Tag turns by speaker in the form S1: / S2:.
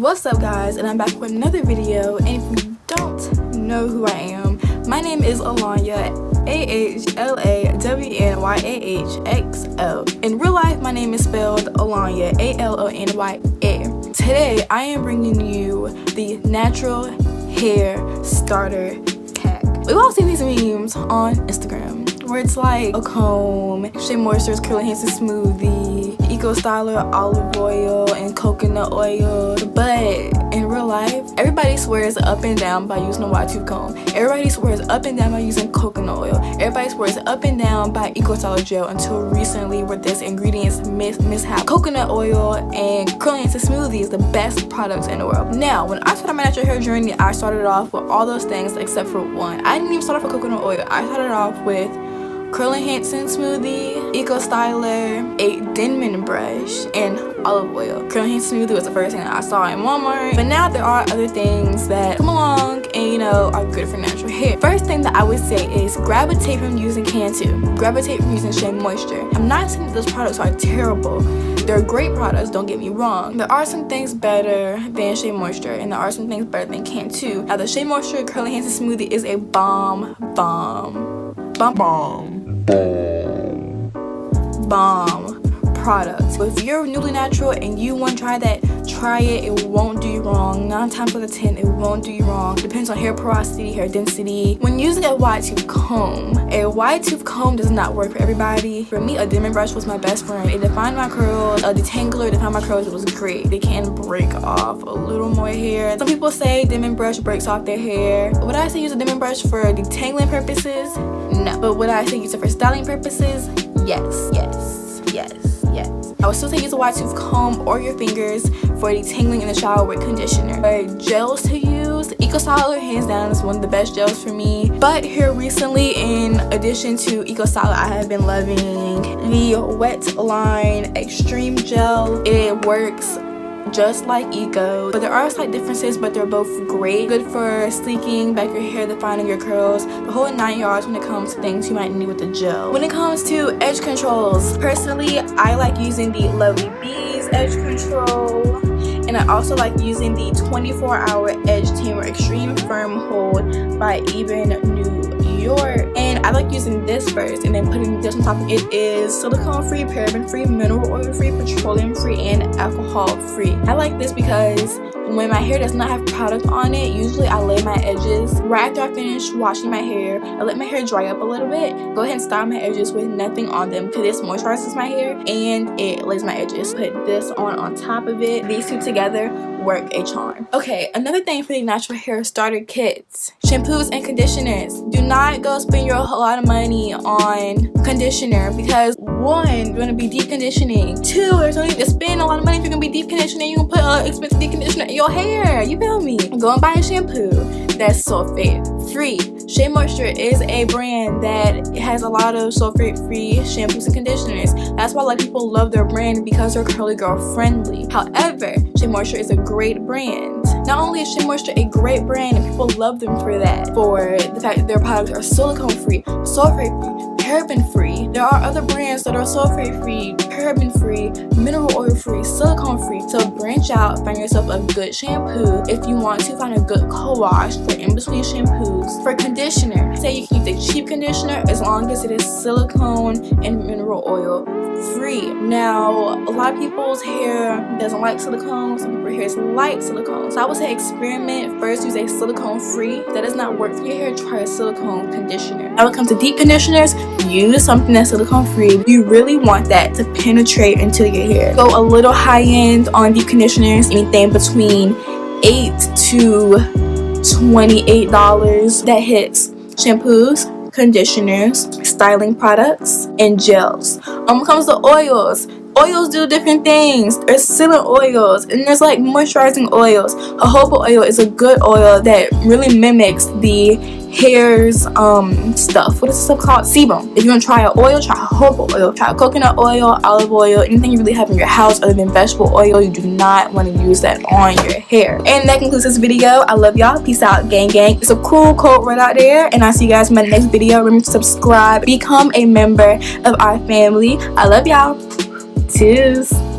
S1: What's up guys, and I'm back with another video. And if you don't know who I am, my name is Alanya, AHLAWNYAHXO. In real life, my name is spelled Alanya, ALONYA. Today I am bringing you the natural hair starter pack. We've all seen these memes on Instagram where it's like a comb, Shea Moisture's curl enhancing smoothie, Eco Styler olive oil and coconut oil. But in real life, everybody swears up and down by using a wide tooth comb. Everybody swears up and down by using coconut oil. Everybody swears up and down by Eco Styler gel until recently where this ingredients mishap. Coconut oil and curl enhancing smoothie is the best products in the world. Now, when I started my natural hair journey, I started off with all those things except for one. I didn't even start off with coconut oil. I started off with curl enhancing smoothie, Eco Styler, a Denman brush, and olive oil. Curl enhancing smoothie was the first thing that I saw in Walmart, but now there are other things that come along and are good for natural hair. First thing that I would say is gravitate from using Cantu. Gravitate from using Shea Moisture. I'm not saying that those products are terrible. They're great products, don't get me wrong. There are some things better than Shea Moisture, and there are some things better than Cantu. Now the Shea Moisture curl enhancing smoothie is a bomb product. So if you're newly natural and you want to try that, try it. It won't do you wrong. 9 times out of 10 it won't do you wrong. Depends on hair porosity, hair density. When using a wide tooth comb does not work for everybody. For me, a Denman brush was my best friend. It defined my curls. A detangler defined my curls. It was great. They can break off a little more hair. Some people say Denman brush breaks off their hair. Would I say use a Denman brush for detangling purposes? No. But would I say use it for styling purposes? Yes. I would still say use a wide tooth comb or your fingers for detangling in the shower with conditioner. For gels to use, Eco Styler hands down is one of the best gels for me. But here recently, in addition to Eco Styler, I have been loving the Wet Line Extreme Gel. It works just like Eco, but there are slight differences, but they're both great. Good for sleeking back your hair, defining your curls, the whole 9 yards when it comes to things you might need with the gel. When it comes to edge controls, personally I like using the Lovely Bees edge control, and I also like using the 24-hour edge tamer extreme firm hold by Even New York. And I like using this first and then putting this on top. It is silicone free, paraben free, mineral oil free, petroleum free, and alcohol free. I like this because when my hair does not have product on it, usually I lay my edges right after I finish washing my hair. I let my hair dry up a little bit, go ahead and style my edges with nothing on them because this moisturizes my hair and it lays my edges. Put this on top of it. These two together work a charm. Okay, another thing for the natural hair starter kits: shampoos and conditioners. Do not go spend a lot of money on conditioner because 1, you're gonna be deep conditioning. 2, there's no need to spend a lot of money if you're gonna be deep conditioning. You can put expensive deep conditioner in your hair. You feel me? Go and buy a shampoo that's sulfate free. Shea Moisture is a brand that has a lot of sulfate free shampoos and conditioners. That's why a lot of people love their brand, because they're curly girl friendly. However, Shea Moisture is a great brand. Not only is Shea Moisture a great brand and people love them for that, for the fact that their products are silicone free, sulfate free, paraben free. There are other brands that are sulfate free, paraben free, mineral oil free, silicone free. So branch out, find yourself a good shampoo. If you want to, find a good co-wash for in-between shampoos. For conditioner, say you can use a cheap conditioner as long as it is silicone and mineral oil free. Now, a lot of people's hair doesn't like silicone. Some people's hair like silicone. So I would say experiment first. Use a silicone free. If that does not work for your hair, try a silicone conditioner. Now when it comes to deep conditioners, use something that's silicone free. You really want that to penetrate into your hair. Go a little high end on deep conditioners, anything between $8 to $28. That hits shampoos, conditioners, styling products, and gels. When it comes to oils do different things. There's sealant oils and there's like moisturizing oils. Jojoba oil is a good oil that really mimics the hair's stuff. What is this stuff called? Sebum. If you're gonna try an oil, try jojoba oil, try coconut oil, olive oil, anything you really have in your house other than vegetable oil. You do not want to use that on your hair. And that concludes this video. I love y'all. Peace out, gang. It's a cool quote right out there, and I'll see you guys in my next video. Remember to subscribe, become a member of our family. I love y'all. Tschüss.